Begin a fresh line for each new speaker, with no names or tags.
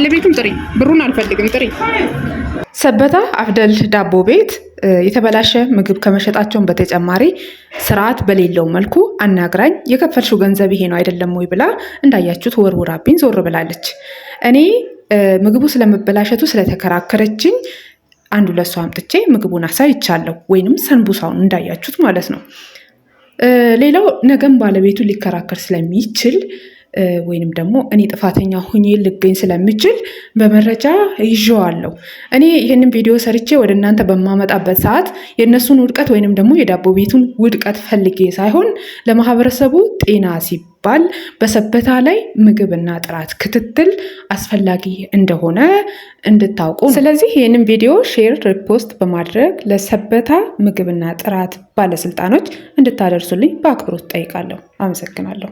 ባለቤቱን ጥሪ፣ ብሩን አልፈልግም ጥሪ። ሰበታ አፍደል ዳቦ ቤት የተበላሸ ምግብ ከመሸጣቸውን በተጨማሪ ስርዓት በሌለው መልኩ አናግራኝ የከፈልሽው ገንዘብ ይሄ ነው አይደለም ወይ ብላ እንዳያችሁት ወርውራብኝ ዞር ብላለች። እኔ ምግቡ ስለመበላሸቱ ስለተከራከረችኝ አንዱ ለሷ አምጥቼ ምግቡን አሳይቻለሁ፣ ወይንም ሰንቡሳውን እንዳያችሁት ማለት ነው። ሌላው ነገም ባለቤቱ ሊከራከር ስለሚችል ወይንም ደግሞ እኔ ጥፋተኛ ሁኜ ልገኝ ስለምችል በመረጃ ይዤዋለሁ። እኔ ይህንን ቪዲዮ ሰርቼ ወደ እናንተ በማመጣበት ሰዓት የእነሱን ውድቀት ወይንም ደግሞ የዳቦ ቤቱን ውድቀት ፈልጌ ሳይሆን ለማህበረሰቡ ጤና ሲባል በሰበታ ላይ ምግብና ጥራት ክትትል አስፈላጊ እንደሆነ እንድታውቁ። ስለዚህ ይህንን ቪዲዮ ሼር፣ ሪፖስት በማድረግ ለሰበታ ምግብና ጥራት ባለስልጣኖች እንድታደርሱልኝ በአክብሮት ጠይቃለሁ። አመሰግናለሁ።